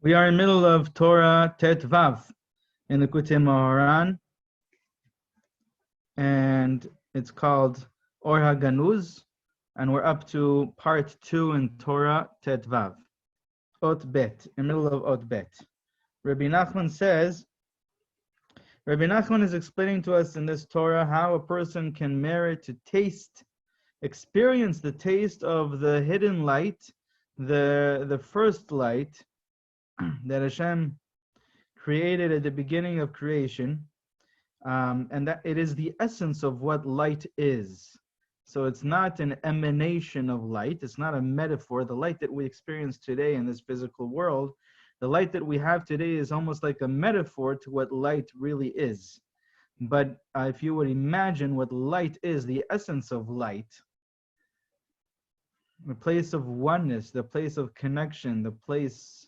We are in the middle of Torah Tet Vav in Likutey Moharan, and it's called Ohr HaGanuz, and we're up to part 2 in Torah Tet Vav, Ot Bet, in the middle of Ot Bet. Rabbi Nachman says, Rabbi Nachman is explaining to us in this Torah how a person can merit to experience the taste of the hidden light, the first light, that Hashem created at the beginning of creation, and that it is the essence of what light is. So it's not an emanation of light, it's not a metaphor. The light that we experience today in this physical world, the light that we have today is almost like a metaphor to what light really is. But if you would imagine what light is, the essence of light, the place of oneness, the place of connection, the place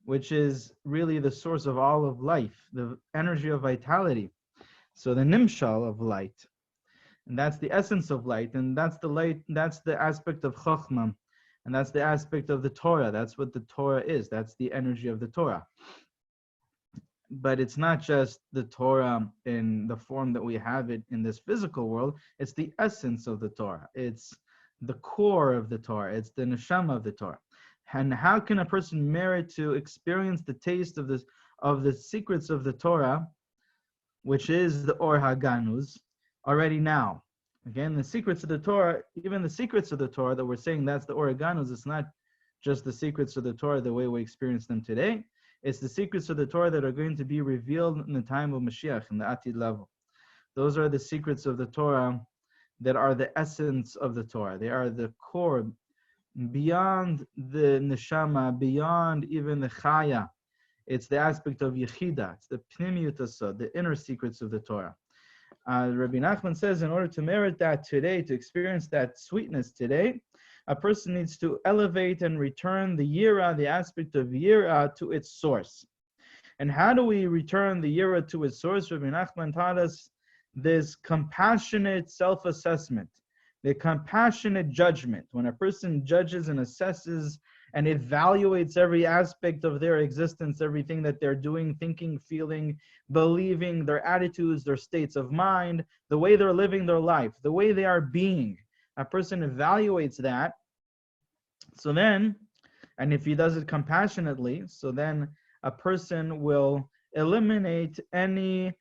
which is really the source of all of life, the energy of vitality. So the nimshal of light, and that's the essence of light, and that's the light, that's the aspect of Chokhmah, and that's the aspect of the Torah. That's what the Torah is. That's the energy of the Torah. But it's not just the Torah in the form that we have it in this physical world. It's the essence of the Torah. It's the core of the Torah. It's the neshama of the Torah. And how can a person merit to experience the taste of the secrets of the Torah, which is the Ohr HaGanuz, already now? Again, the secrets of the Torah, even the secrets of the Torah that we're saying that's the Ohr HaGanuz, it's not just the secrets of the Torah the way we experience them today. It's the secrets of the Torah that are going to be revealed in the time of Mashiach, in the Atid level. Those are the secrets of the Torah that are the essence of the Torah. They are the core, beyond the neshama, beyond even the chaya. It's the aspect of yechida. It's the pnimiyut asod, the inner secrets of the Torah. Rabbi Nachman says, in order to merit that today, to experience that sweetness today, a person needs to elevate and return the yira, the aspect of yira, to its source. And how do we return the yira to its source? Rabbi Nachman taught us this compassionate self-assessment, the compassionate judgment. When a person judges and assesses and evaluates every aspect of their existence, everything that they're doing, thinking, feeling, believing, their attitudes, their states of mind, the way they're living their life, the way they are being, a person evaluates that. So then, and if he does it compassionately, so then a person will eliminate any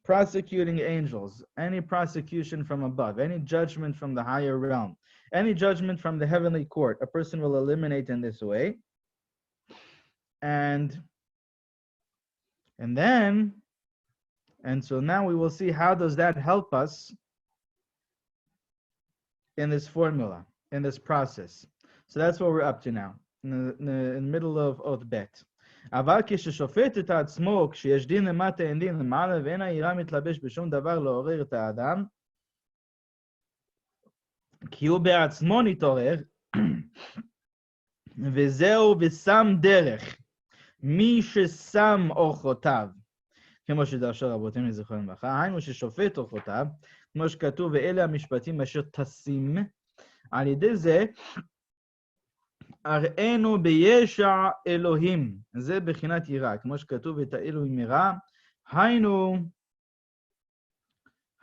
prosecuting angels, any prosecution from above, any judgment from the higher realm, any judgment from the heavenly court, a person will eliminate in this way. And so now we will see how does that help us in this formula, in this process. So that's what we're up to now, in the middle of Ot Bet. אבל כששופט את עצמו, כשיש דין למטה אין דין למעלה, ואין העירה מתלבש בשום דבר לעורר את האדם, כי הוא בעצמו נתעורר, וזהו ושם דרך, מי ששם אורחותיו, כמו שדרשו רבותינו לזכרם לברכה, היינו ששופט אורחותיו, כמו שכתוב, ואלה המשפטים אשר תשים, על ידי זה, אראנו בישע אלוהים, זה בחינת יראה, כמו שכתוב את האלוהים יראה,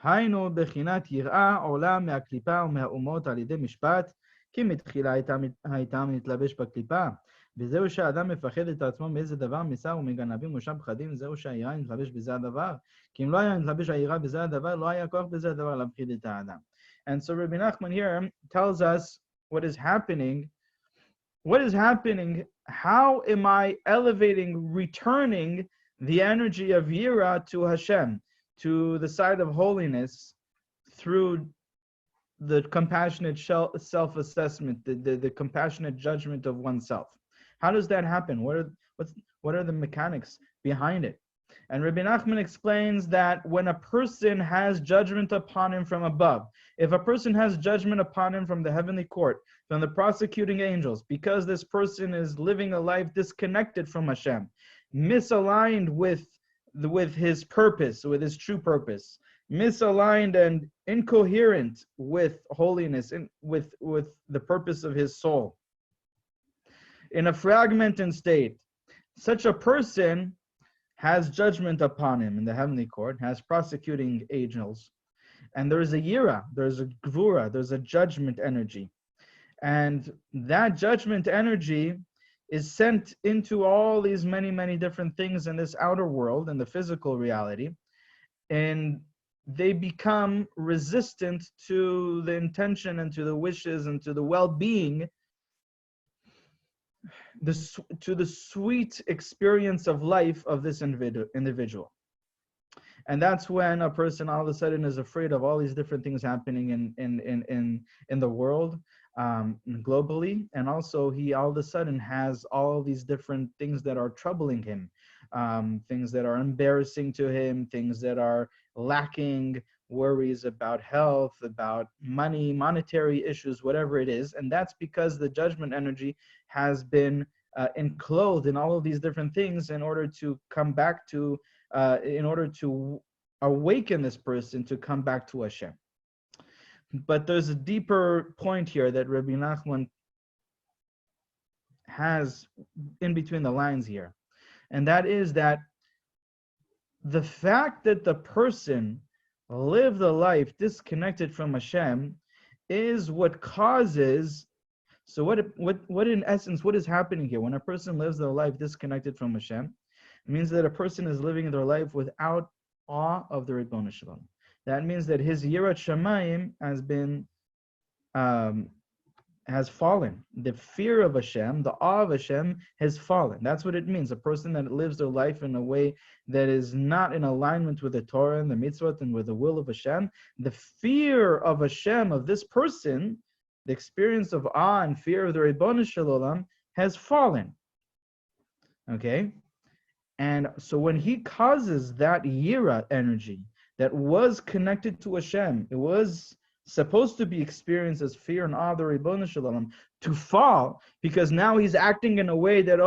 היינו בחינת יראה עולה מהקליפה ומהאומות על ידי משפט, כי מתחילה הייתה מתלבש בקליפה, וזהו שהאדם מפחד את עצמו מאיזה דבר מסר ומגנבים ושם פחדים, זהו שהיראה מתלבש בזה הדבר, כי אם לא היה מתלבש היראה בזה הדבר, לא היה כוח בזה הדבר להפחיד את האדם. And so Rabbi Nachman here tells us what is happening. What is happening? How am I elevating, returning the energy of Yira to Hashem, to the side of holiness, through the compassionate self-assessment, the compassionate judgment of oneself? How does that happen? What are the mechanics behind it? And Rabbi Nachman explains that when a person has judgment upon him from above, if a person has judgment upon him from the heavenly court, from the prosecuting angels, because this person is living a life disconnected from Hashem, misaligned with his purpose, with his true purpose, misaligned and incoherent with holiness, with the purpose of his soul, in a fragmented state. Such a person has judgment upon him in the heavenly court, has prosecuting angels. And there's a yira, there's a gvura, there's a judgment energy. And that judgment energy is sent into all these many, many different things in this outer world, in the physical reality. And they become resistant to the intention and to the wishes and to the well-being, to the sweet experience of life of this individual. And that's when a person all of a sudden is afraid of all these different things happening in the world, globally. And also he all of a sudden has all these different things that are troubling him, things that are embarrassing to him, things that are lacking, worries about health, about money, monetary issues, whatever it is. And that's because the judgment energy has been enclosed in all of these different things in order to come back to, in order to awaken this person to come back to Hashem. But there's a deeper point here that Rabbi Nachman has in between the lines here. And that is that the fact that the person lived a life disconnected from Hashem is what causes, so what in essence, what is happening here? When a person lives their life disconnected from Hashem, it means that a person is living their life without awe of the Ribbon Shalom. That means that his Yirat Shamayim has been, has fallen. The fear of Hashem, the awe of Hashem has fallen. That's what it means. A person that lives their life in a way that is not in alignment with the Torah and the mitzvot and with the will of Hashem, the fear of Hashem of this person, the experience of awe and fear of the Ribbon Shalom has fallen. Okay? And so when he causes that Yira energy that was connected to Hashem, it was supposed to be experienced as fear and awe of the Ribbon Shalom, to fall, because now he's acting in a way that,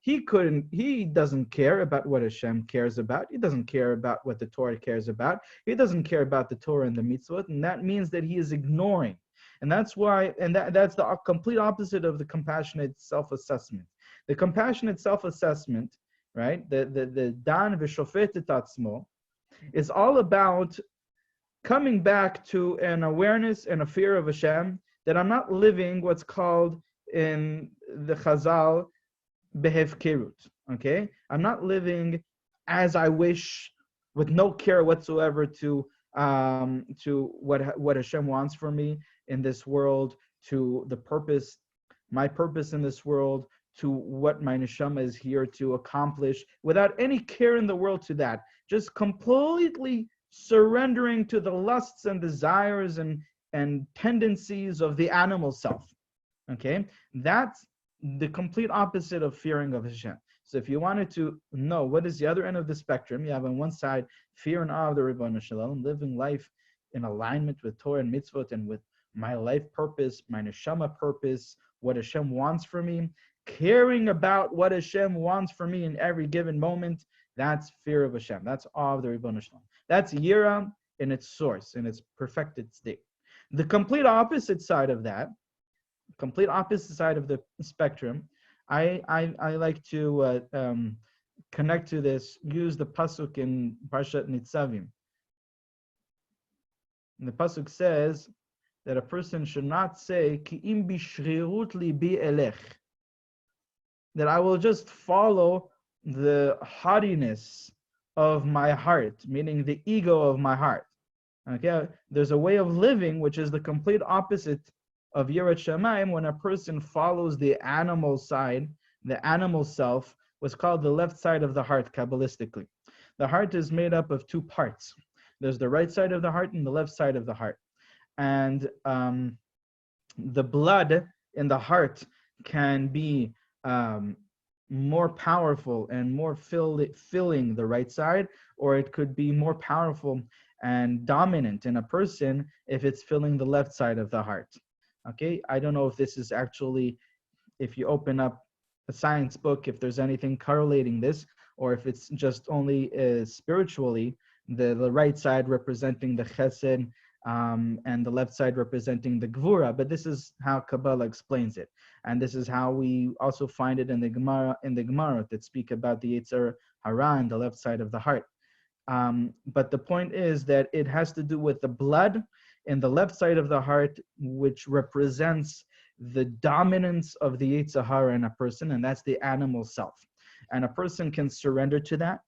he doesn't care about what Hashem cares about. He doesn't care about what the Torah cares about. He doesn't care about the Torah and the mitzvot, and that means that he is ignoring. And that's why, and that's the complete opposite of the compassionate self-assessment. The compassionate self-assessment, right? The Dan v'shofet et atzmo is all about coming back to an awareness and a fear of Hashem, that I'm not living what's called in the Chazal behevkerut. Okay, I'm not living as I wish, with no care whatsoever to what Hashem wants for me in this world, to the purpose, my purpose in this world, to what my neshama is here to accomplish, without any care in the world to that, just completely surrendering to the lusts and desires and tendencies of the animal self. Okay, that's the complete opposite of fearing of Hashem. So if you wanted to know what is the other end of the spectrum, you have on one side fear and awe of the Ribbon Shalom, living life in alignment with Torah and mitzvot and with my life purpose, my neshama purpose, what Hashem wants for me, caring about what Hashem wants for me in every given moment. That's fear of Hashem. That's awe of the Ribbon Shalom. That's Yira in its source, in its perfected state. The complete opposite side of that, complete opposite side of the spectrum, I like to connect to this, use the pasuk in Parshat Nitzavim. And the pasuk says that a person should not say, Ki im bishrirut libi elech, that I will just follow the haughtiness of my heart, meaning the ego of my heart. Okay, there's a way of living which is the complete opposite of Yirat Shamayim, when a person follows the animal side, the animal self, what's called the left side of the heart, Kabbalistically. The heart is made up of two parts. There's the right side of the heart and the left side of the heart. And the blood in the heart can be more powerful and more filling the right side, or it could be more powerful and dominant in a person if it's filling the left side of the heart. Okay, I don't know if this is actually, if you open up a science book, if there's anything correlating this, or if it's just only spiritually, the right side representing the chesed, and the left side representing the Gvura. But this is how Kabbalah explains it, and this is how we also find it in the Gemara that speak about the Yetzer Hara and the left side of the heart. But the point is that it has to do with the blood in the left side of the heart, which represents the dominance of the Yetzer Hara in a person, and that's the animal self. And a person can surrender to that,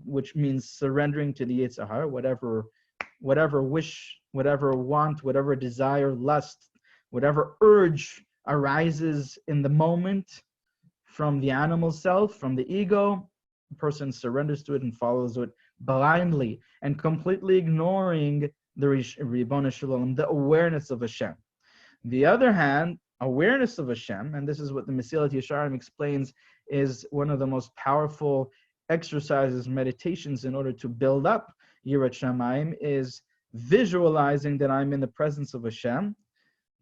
which means surrendering to the Yetzer Hara, whatever wish, whatever want, whatever desire, lust, whatever urge arises in the moment from the animal self, from the ego, the person surrenders to it and follows it blindly and completely ignoring the Ribbon Shalom, the awareness of Hashem. The other hand, awareness of Hashem, and this is what the Mesilat Yesharim explains, is one of the most powerful exercises, meditations in order to build up Yirat Shamayim, is visualizing that I'm in the presence of Hashem,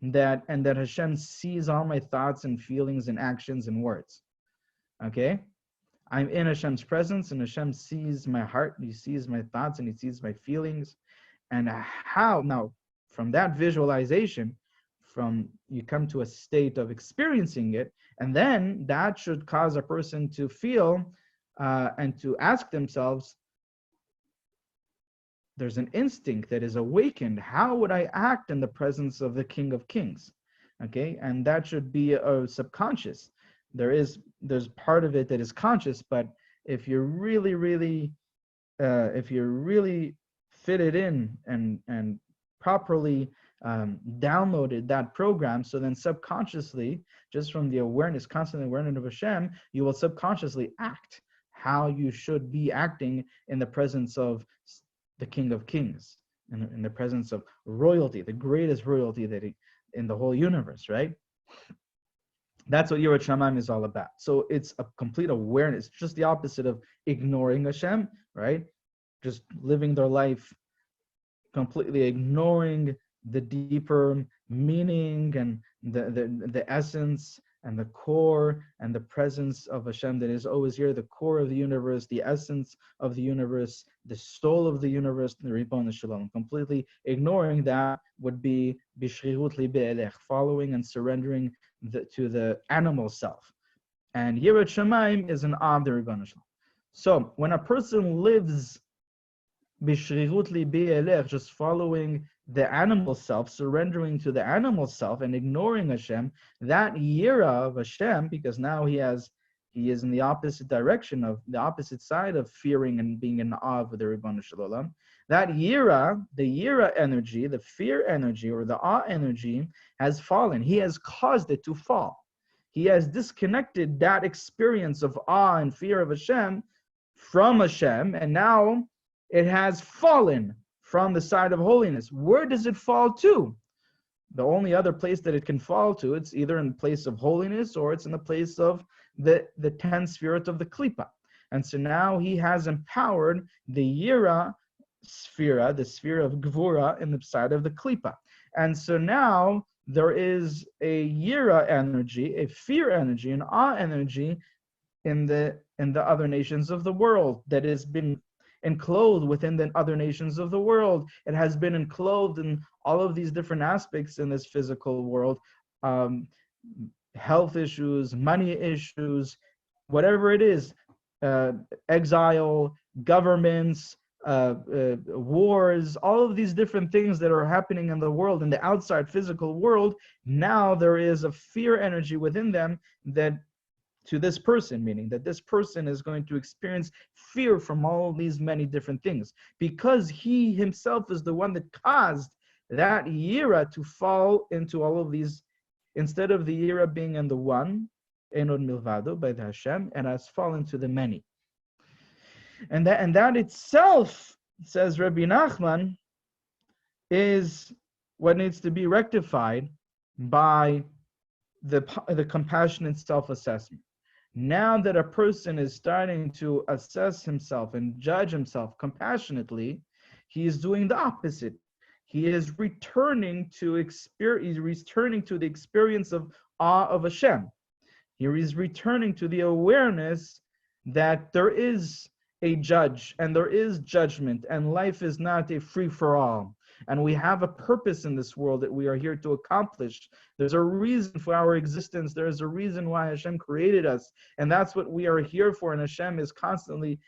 and that Hashem sees all my thoughts and feelings and actions and words. Okay? I'm in Hashem's presence, and Hashem sees my heart, He sees my thoughts, and He sees my feelings. And how, now, from that visualization, you come to a state of experiencing it, and then that should cause a person to feel and to ask themselves, there's an instinct that is awakened. How would I act in the presence of the King of Kings? Okay, and that should be a subconscious. There's part of it that is conscious, but if you're really fit it in and properly downloaded that program, so then subconsciously, just from the awareness, constant awareness of Hashem, you will subconsciously act how you should be acting in the presence of the King of Kings, in the presence of royalty, the greatest royalty in the whole universe, right? That's what Yirat Shamayim is all about. So it's a complete awareness, just the opposite of ignoring Hashem, right? Just living their life completely ignoring the deeper meaning and the essence and the core and the presence of Hashem that is always here, the core of the universe, the essence of the universe, the soul of the universe, the Ribbon Shalom. Completely ignoring that would be b'shrirut libe elech, following and surrendering to the animal self. And Yirat Shamayim is an awe of the Ribbon Shalom. So when a person lives b'shrirut libe elech, just following the animal self, surrendering to the animal self and ignoring Hashem, that yira of Hashem, because now he is in the opposite direction, of the opposite side of fearing and being in awe of the Ribbon Shalom, that yira, the yira energy, the fear energy or the awe energy has fallen. He has caused it to fall. He has disconnected that experience of awe and fear of Hashem from Hashem, and now it has fallen from the side of holiness. Where does it fall to? The only other place that it can fall to, it's either in the place of holiness or it's in the place of the 10 spirit of the Klippa. And so now he has empowered the Yira sphere, the sphere of Gvura in the side of the Klippa. And so now there is a Yira energy, a fear energy, an awe energy in the other nations of the world that has been enclosed within the other nations of the world. It has been enclosed in all of these different aspects in this physical world, health issues, money issues, whatever it is, exile, governments, wars, all of these different things that are happening in the world, in the outside physical world. Now there is a fear energy within them that to this person, meaning that this person is going to experience fear from all of these many different things, because he himself is the one that caused that yira to fall into all of these, instead of the yira being in the one, enod milvado, by the Hashem, and has fallen to the many. And that itself, says Rabbi Nachman, is what needs to be rectified by the compassionate self-assessment. Now that a person is starting to assess himself and judge himself compassionately, he is doing the opposite. He is returning to the experience of awe of Hashem. He is returning to the awareness that there is a judge and there is judgment, and life is not a free-for-all. And we have a purpose in this world that we are here to accomplish. There's a reason for our existence. There's a reason why Hashem created us. And that's what we are here for. And Hashem is constantly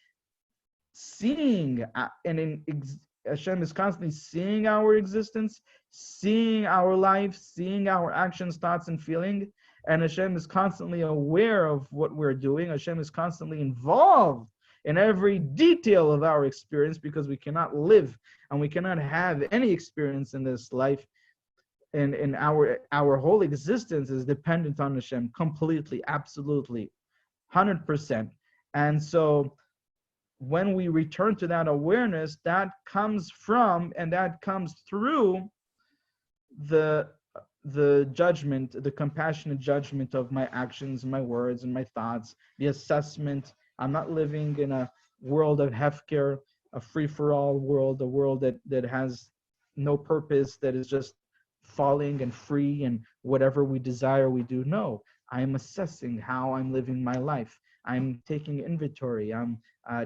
seeing, Hashem is constantly seeing our existence, seeing our life, seeing our actions, thoughts, and feeling. And Hashem is constantly aware of what we're doing. Hashem is constantly involved in every detail of our experience, because we cannot live and we cannot have any experience in this life. And our whole existence is dependent on Hashem completely, absolutely, 100%. And so when we return to that awareness, that comes from and that comes through the judgment, the compassionate judgment of my actions, my words, and my thoughts, the assessment. I'm not living in a world of hefker, a free-for-all world, a world that has no purpose, that is just falling and free, and whatever we desire, we do. No, I am assessing how I'm living my life. I'm taking inventory. I'm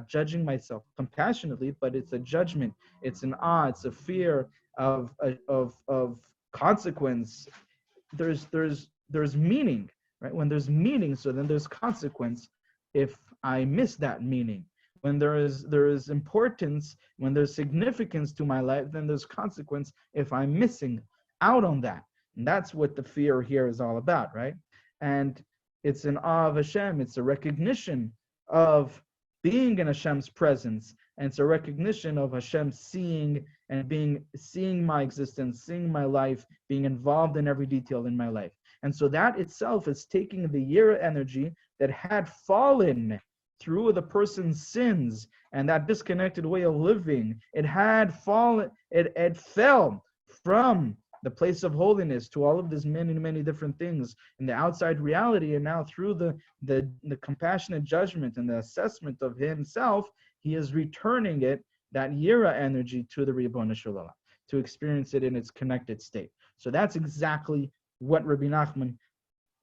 judging myself compassionately, but it's a judgment. It's an awe. It's a fear of consequence. There's meaning, right? When there's meaning, so then there's consequence if I miss that meaning. When there is importance, when there's significance to my life, then there's consequence if I'm missing out on that. And that's what the fear here is all about, right? And it's an awe of Hashem. It's a recognition of being in Hashem's presence, and it's a recognition of Hashem seeing my existence, seeing my life, being involved in every detail in my life. And so that itself is taking the Yira energy that had fallen through the person's sins and that disconnected way of living. It had fallen, it fell from the place of holiness to all of these many, many different things in the outside reality, and now through the compassionate judgment and the assessment of himself, he is returning it, that Yira energy, to the Ribono Shel Olam, to experience it in its connected state. So that's exactly what Rabbi Nachman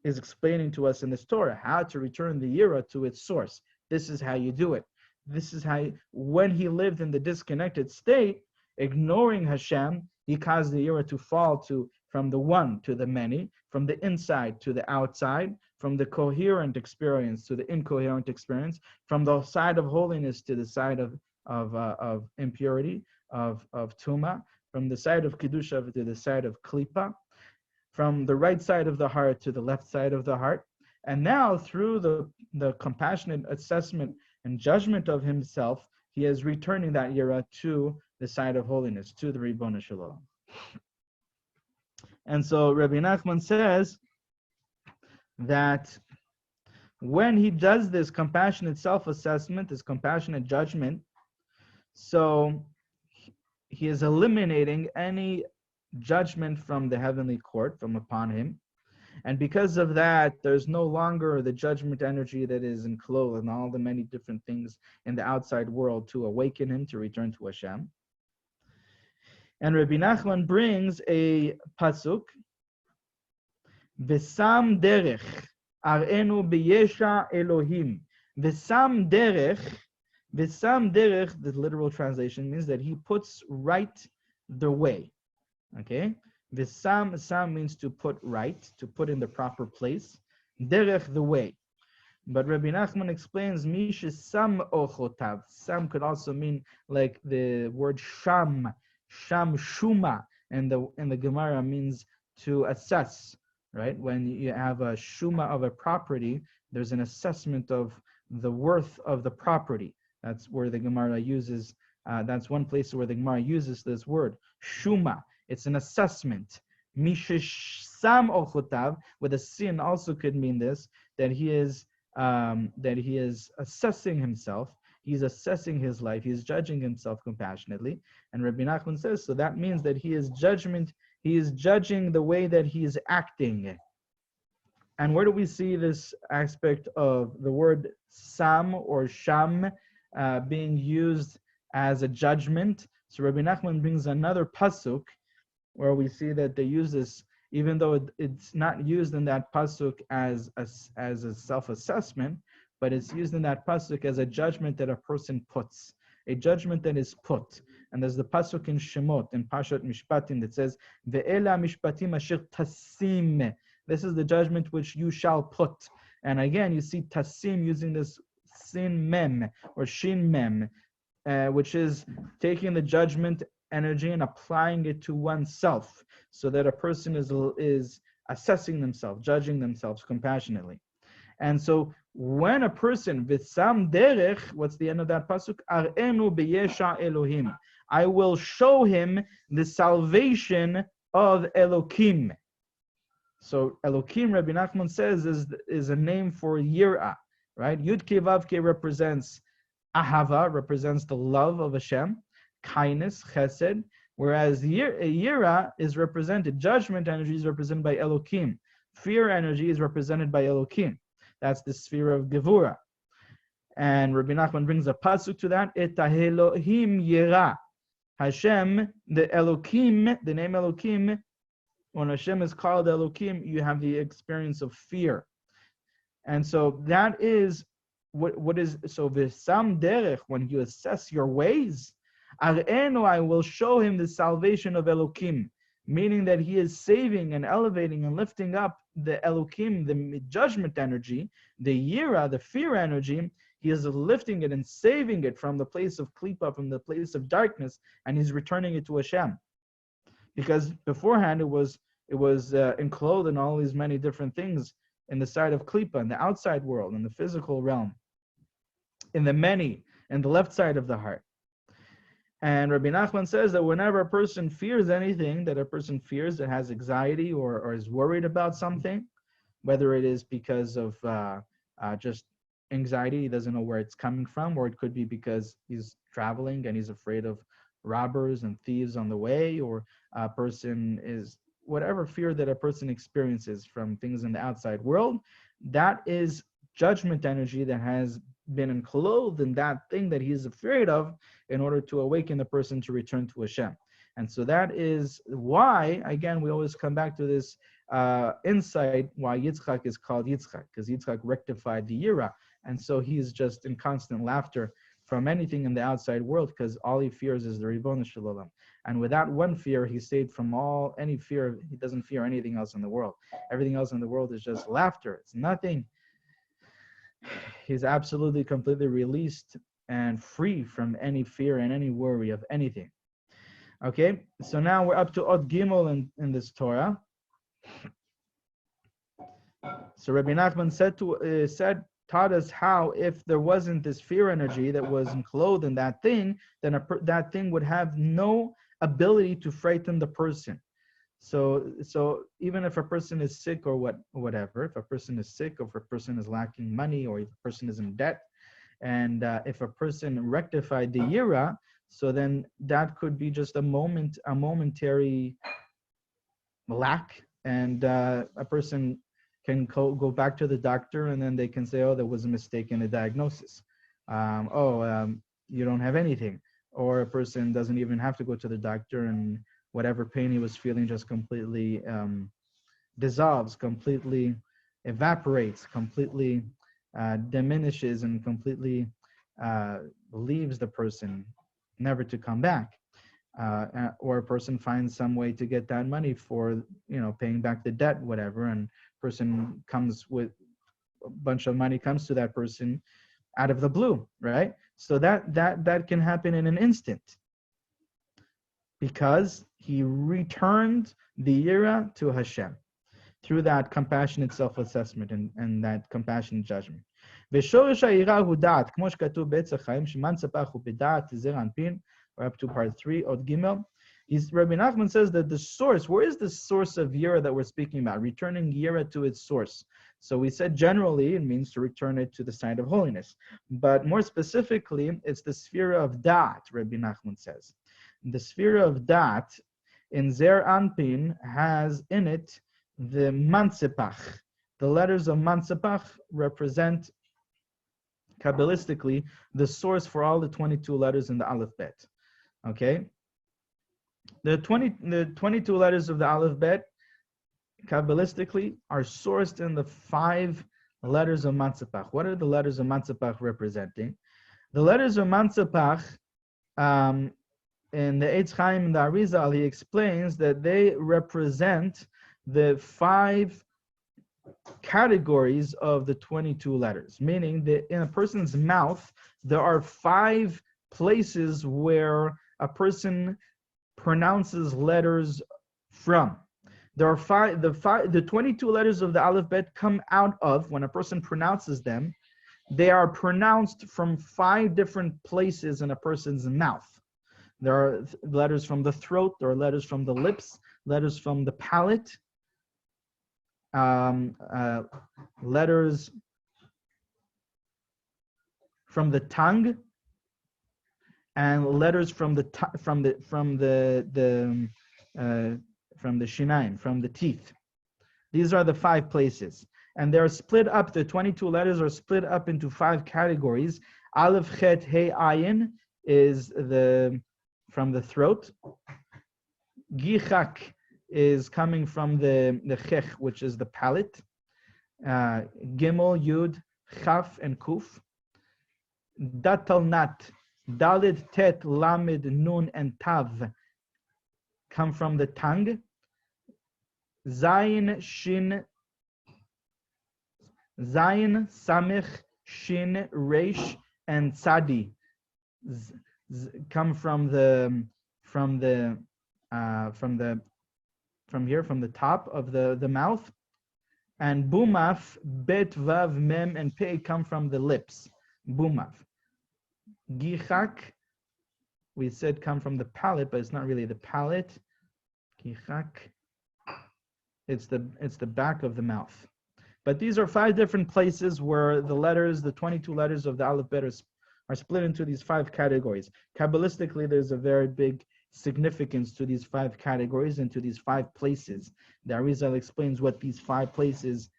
is explaining to us in this Torah, how to return the Yira to its source. This is how you do it. This is how, when he lived in the disconnected state, ignoring Hashem, he caused the Yira to fall from the one to the many, from the inside to the outside, from the coherent experience to the incoherent experience, from the side of holiness to the side of impurity, of tuma, from the side of kedusha to the side of klipa, from the right side of the heart to the left side of the heart. And now through the compassionate assessment and judgment of himself, he is returning that Yira to the side of holiness, to the Ribono Shel Olam. And so Rabbi Nachman says that when he does this compassionate self-assessment, this compassionate judgment, so he is eliminating any judgment from the heavenly court from upon him. And because of that, there's no longer the judgment energy that is enclosed in all the many different things in the outside world to awaken him to return to Hashem. And Rabbi Nachman brings a pasuk, V'sam derech arenu b'yesha Elohim. V'sam derech, the literal translation means that he puts right the way. Okay? V'sam means to put right, to put in the proper place. Derech, the way. But Rabbi Nachman explains, Mish sam ochotav. Sam could also mean like the word sham shuma, and the Gemara means to assess, right? When you have a shuma of a property, there's an assessment of the worth of the property. That's where the Gemara uses, that's one place where the Gemara uses this word, shuma. It's an assessment. Mishish sam ochotav, with a sin also could mean this, that he is assessing himself. He's assessing his life. He's judging himself compassionately. And Rabbi Nachman says, so that means that he is judging the way that he is acting. And where do we see this aspect of the word sam or sham being used as a judgment? So Rabbi Nachman brings another pasuk where we see that they use this, even though it's not used in that pasuk as a self-assessment, but it's used in that pasuk as a judgment that a person puts. a judgment that is put. And there's the pasuk in Shemot, in Pashat Mishpatim, that says, Ve'ela mishpatim asher tasim. This is the judgment which you shall put. And again, you see tasim using this sin mem, or shin mem, which is taking the judgment energy and applying it to oneself, so that a person is assessing themselves, judging themselves compassionately. And so when a person, v'sam derech, what's the end of that pasuk? Ar'enu b'yesha Elohim. I will show him the salvation of Elokim. So Elokim, Rabbi Nachman says, is a name for Yirah, right? Yud Kei Vav Kei represents Ahava, represents the love of Hashem, kindness, chesed, whereas Yirah is represented, judgment energy is represented by Elokim. Fear energy is represented by Elokim. That's the sphere of Gevura. And Rabbi Nachman brings a pasuk to that, Et Elohim Yirah. Hashem, the Elokim, the name Elokim, when Hashem is called Elokim, you have the experience of fear. And so that is what is, so v'sam derech, when you assess your ways, ar'enu, I will show him the salvation of Elokim, meaning that he is saving and elevating and lifting up the Elokim, the judgment energy, the Yira, the fear energy. He is lifting it and saving it from the place of klipa, from the place of darkness, and he's returning it to Hashem. Because beforehand it was enclosed in all these many different things in the side of klipa, in the outside world, in the physical realm, in the many, in the left side of the heart. And Rabbi Nachman says that whenever a person fears anything, that a person fears, that has anxiety or is worried about something, whether it is because of just anxiety, he doesn't know where it's coming from, or it could be because he's traveling and he's afraid of robbers and thieves on the way, or a person is, whatever fear that a person experiences from things in the outside world, that is judgment energy that has been enclosed in that thing that he is afraid of, in order to awaken the person to return to Hashem. And so that is why, again, we always come back to this insight, why Yitzchak is called Yitzchak, because Yitzchak rectified the Yira. And so he's just in constant laughter from anything in the outside world, because all he fears is the Ribono Shel Olam. And without one fear, he's saved from any fear. He doesn't fear anything else in the world. Everything else in the world is just laughter. It's nothing. He's absolutely, completely released and free from any fear and any worry of anything. Okay, so now we're up to Od Gimel in this Torah. So Rabbi Nachman taught us how, if there wasn't this fear energy that was enclosed in that thing, then that thing would have no ability to frighten the person. So even if a person is sick or whatever, if a person is sick, or if a person is lacking money, or if a person is in debt, and if a person rectified the Yira, so then that could be just a momentary lack, and a person can go back to the doctor, and then they can say, oh, there was a mistake in the diagnosis. You don't have anything. Or a person doesn't even have to go to the doctor, and whatever pain he was feeling just completely dissolves, completely evaporates, completely diminishes, and completely leaves the person, never to come back. Or a person finds some way to get that money for, paying back the debt, whatever, and person comes with a bunch of money, comes to that person out of the blue, right? So that can happen in an instant, because he returned the Yira to Hashem through that compassionate self-assessment and that compassionate judgment. We're up to part 3, Od Gimel. Rabbi Nachman says that the source, where is the source of Yira that we're speaking about? Returning Yira to its source. So we said generally it means to return it to the side of holiness. But more specifically, it's the sphere of Da'at, Rabbi Nachman says. The sphere of Da'at in Zer Anpin has in it the Mansepach. The letters of Mansepach represent, Kabbalistically, the source for all the 22 letters in the Aleph Bet. Okay? The 22 letters of the Aleph Bet, Kabbalistically, are sourced in the 5 letters of Mansepach. What are the letters of Mansepach representing? The letters of Mansepach In the Eitz Chaim and the Arizal, he explains that they represent the 5 categories of the 22 letters, meaning that in a person's mouth, there are 5 places where a person pronounces letters from. There are the 22 letters of the alphabet come out of, when a person pronounces them, they are pronounced from 5 different places in a person's mouth. There are letters from the throat, there are letters from the lips, letters from the palate, letters from the tongue, and letters from the shinaim, from the teeth. These are the 5 places, and they're split up. The 22 letters are split up into 5 categories. Aleph, Chet, Hey, Ayin is from the throat. Gichak is coming from the chech, which is the palate. Gimel, Yud, Chaf, and Kuf. Datalnat, Dalit, Tet, Lamed, Nun, and Tav come from the tongue. Zayin, Shin, Samech, Shin, Resh, and Tzadi come from the top of the mouth. And Bumaf, Bet, Vav, Mem, and Pei come from the lips. Bumaf. Gichak, we said come from the palate, but it's not really the palate. Gichak, it's the back of the mouth. But these are 5 different places where the letters, the 22 letters of the alphabet are split into these 5 categories. Kabbalistically, there's a very big significance to these 5 categories and to these 5 places. The Arizal explains what these 5 places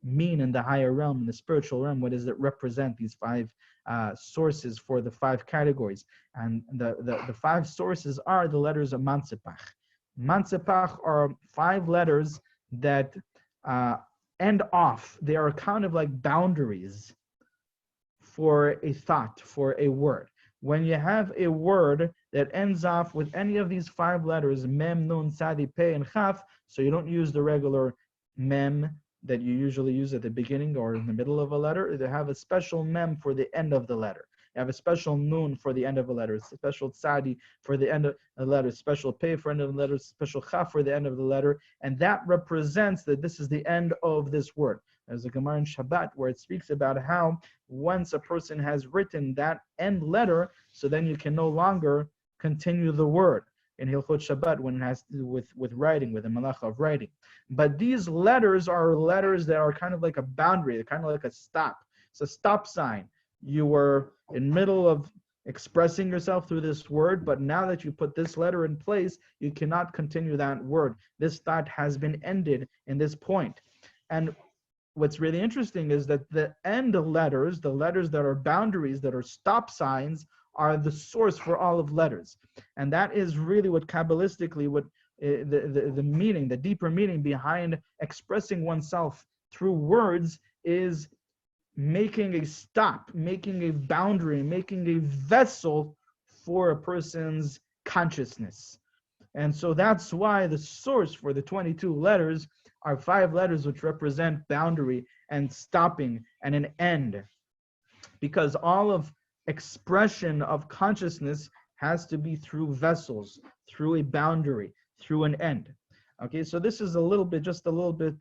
mean in the higher realm, in the spiritual realm. What does it represent, these 5 sources for the 5 categories? And the 5 sources are the letters of Mansepach. Mansepach are 5 letters that end off. They are kind of like boundaries for a thought, for a word. When you have a word that ends off with any of these 5 letters, mem, nun, sadi, pei, and chaf, so you don't use the regular mem that you usually use at the beginning or in the middle of a letter. They have a special mem for the end of the letter. You have a special nun for the end of a letter, a special tzadi for the end of a letter, special pei for the end of the letter, special chaf for the end of the letter, and that represents that this is the end of this word. There's a Gemara in Shabbat where it speaks about how once a person has written that end letter, so then you can no longer continue the word in Hilchot Shabbat when it has to do with writing, with the malacha of writing. But these letters are letters that are kind of like a boundary, they're kind of like a stop. It's a stop sign. You were in middle of expressing yourself through this word, but now that you put this letter in place, you cannot continue that word. This thought has been ended in this point. And what's really interesting is that the end letters, the letters that are boundaries, that are stop signs, are the source for all of letters. And that is really what Kabbalistically, what the meaning, the deeper meaning behind expressing oneself through words is making a stop, making a boundary, making a vessel for a person's consciousness. And so that's why the source for the 22 letters are 5 letters which represent boundary and stopping and an end. Because all of expression of consciousness has to be through vessels, through a boundary, through an end. Okay, so this is just a little bit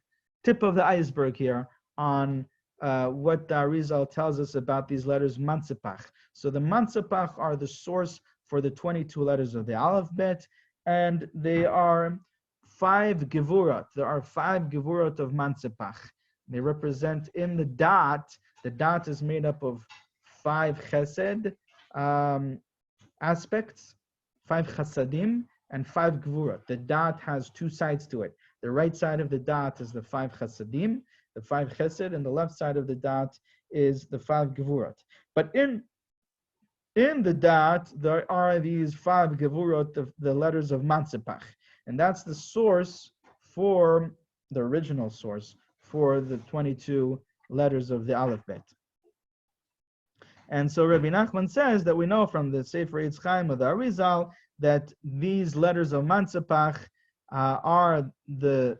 tip of the iceberg here on what the Arizal tells us about these letters Mansepach. So the Mansepach are the source for the 22 letters of the alphabet, and they are 5 gevurot. There are 5 gevurot of Mansepach. They represent in the dot is made up of 5 chesed aspects, 5 chasadim, and 5 gevurot. The dot has 2 sides to it. The right side of the dot is the 5 chasadim, the 5 chesed, and the left side of the dot is the 5 gevurot. But in the dot, there are these 5 gevurot, the letters of Mansepach. And that's the source for, the original source for the 22 letters of the alphabet. And so Rabbi Nachman says that we know from the Sefer Eitz Chaim of the Arizal that these letters of Mansepach are the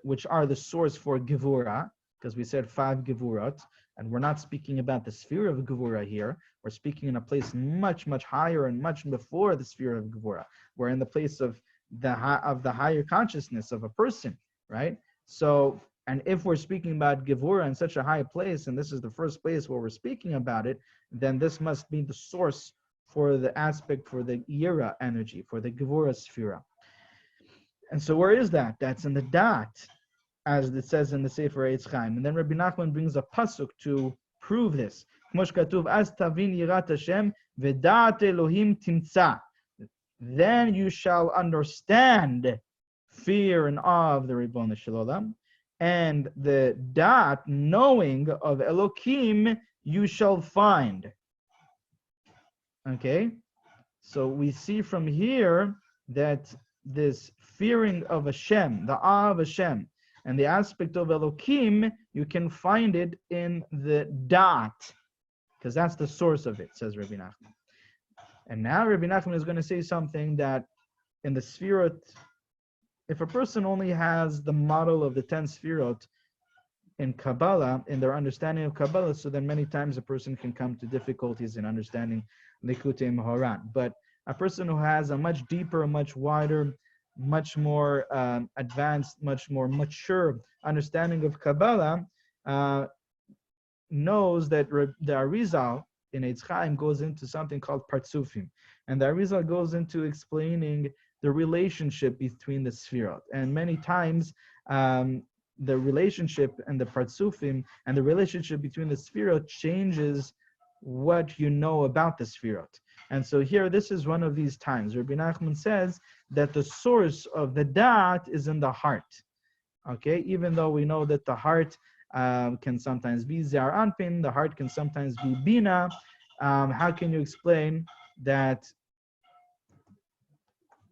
source for Gevura, because we said 5 Gevurot, and we're not speaking about the sphere of Gevura here. We're speaking in a place much, much higher and much before the sphere of Gevura. We're in the place of the higher consciousness of a person, right? So, and if we're speaking about Gevura in such a high place, and this is the first place where we're speaking about it, then this must be the source for the aspect for the Yira energy, for the Gevura Sphira. And so where is that? That's in the dot, as it says in the Sefer Eitz Chaim. And then Rabbi Nachman brings a pasuk to prove this. K'mo shekatuv, az tavin yirat Hashem v'da'at Elohim timtza. Then you shall understand fear and awe of the Ribbon Shel Olam, and the dot, knowing of Elokim, you shall find. Okay, so we see from here that this fearing of Hashem, the awe of Hashem, and the aspect of Elokim, you can find it in the dot, because that's the source of it, says Rabbi Nachman. And now Rabbi Nachman is going to say something that in the Sfirot, if a person only has the model of the 10 Sfirot in Kabbalah, in their understanding of Kabbalah, so then many times a person can come to difficulties in understanding Likutei Moharan. But a person who has a much deeper, much wider, much more advanced, much more mature understanding of Kabbalah knows that the Arizal in Eitz Chaim goes into something called Partsufim. And the Arizal goes into explaining the relationship between the Sfirot. And many times, the relationship and the Partsufim and the relationship between the Sfirot changes what you know about the Sfirot. And so here, this is one of these times. Rabbi Nachman says that the source of the dot is in the heart. Okay, even though we know that the heart can sometimes be Zar Anpin, the heart can sometimes be Bina. How can you explain that?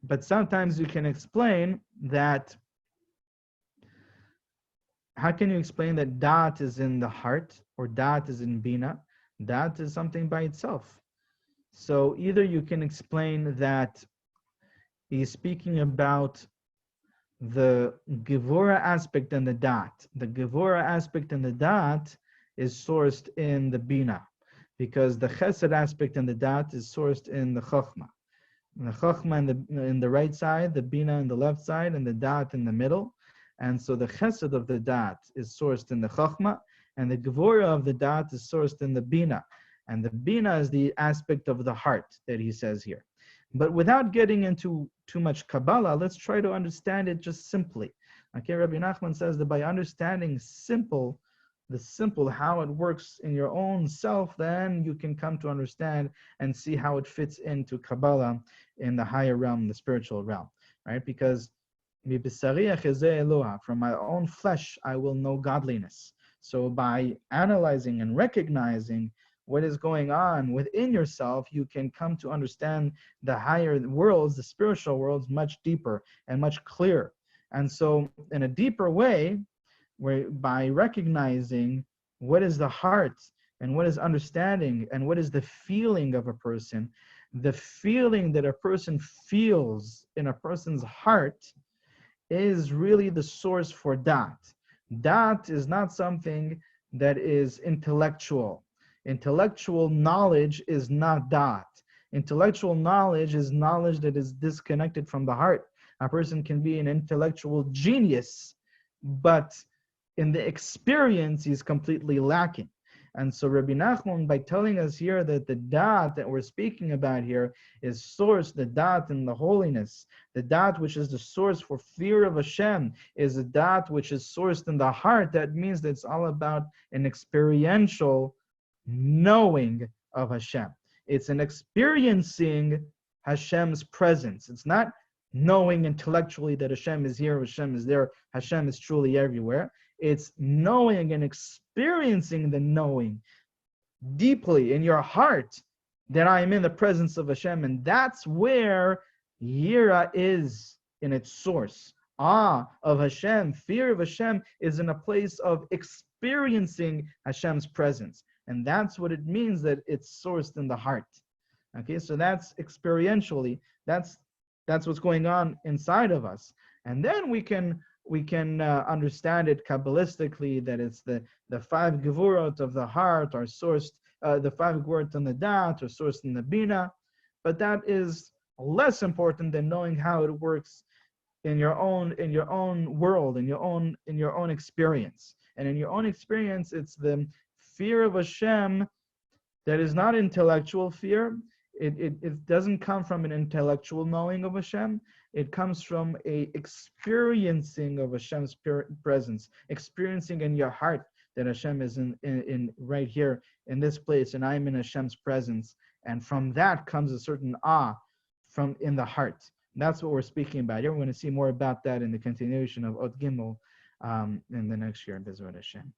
But sometimes you can explain that. How can you explain that dot is in the heart or dot is in Bina? Dot is something by itself. So either you can explain that he's speaking about the Gevura aspect and the dot. The Gevura aspect and the dot is sourced in the Bina, because the Chesed aspect and the dot is sourced in the Chochmah. The Chochmah in the right side, the Bina in the left side, and the dot in the middle. And so the Chesed of the dot is sourced in the Chochmah, and the Gevura of the dot is sourced in the Bina. And the Bina is the aspect of the heart that he says here. But without getting into too much Kabbalah, let's try to understand it just simply. Okay, Rabbi Nachman says that by understanding the simple, how it works in your own self, then you can come to understand and see how it fits into Kabbalah in the higher realm, the spiritual realm, right? Because from my own flesh, I will know godliness. So by analyzing and recognizing what is going on within yourself, you can come to understand the higher worlds, the spiritual worlds, much deeper and much clearer. And so in a deeper way, where by recognizing what is the heart and what is understanding and what is the feeling of a person, the feeling that a person feels in a person's heart is really the source for dot. Dot is not something that is intellectual. Intellectual knowledge is not dot. Intellectual knowledge is knowledge that is disconnected from the heart. A person can be an intellectual genius, but in the experience, he's completely lacking. And so Rabbi Nachman, by telling us here that the dot that we're speaking about here is source, the dot in the holiness, the dot which is the source for fear of Hashem, is a dot which is sourced in the heart. That means that it's all about an experiential knowing of Hashem. It's an experiencing Hashem's presence. It's not knowing intellectually that Hashem is here, Hashem is there, Hashem is truly everywhere. It's knowing and experiencing the knowing deeply in your heart that I am in the presence of Hashem. And that's where Yira is in its source. Awe of Hashem, fear of Hashem is in a place of experiencing Hashem's presence. And that's what it means that it's sourced in the heart. Okay, so that's experientially, that's what's going on inside of us. And then we can understand it Kabbalistically, that it's the five gevurot of the heart are sourced, the five gevurot on the dat are sourced in the bina, but that is less important than knowing how it works in your own world, in your own experience. And in your own experience, it's the fear of Hashem that is not intellectual fear. It doesn't come from an intellectual knowing of Hashem. It comes from a experiencing of Hashem's presence, experiencing in your heart that Hashem is in right here in this place, and I'm in Hashem's presence. And from that comes a certain awe from in the heart. And that's what we're speaking about here. We're going to see more about that in the continuation of Od Gimel in the next year, Bezrat Hashem.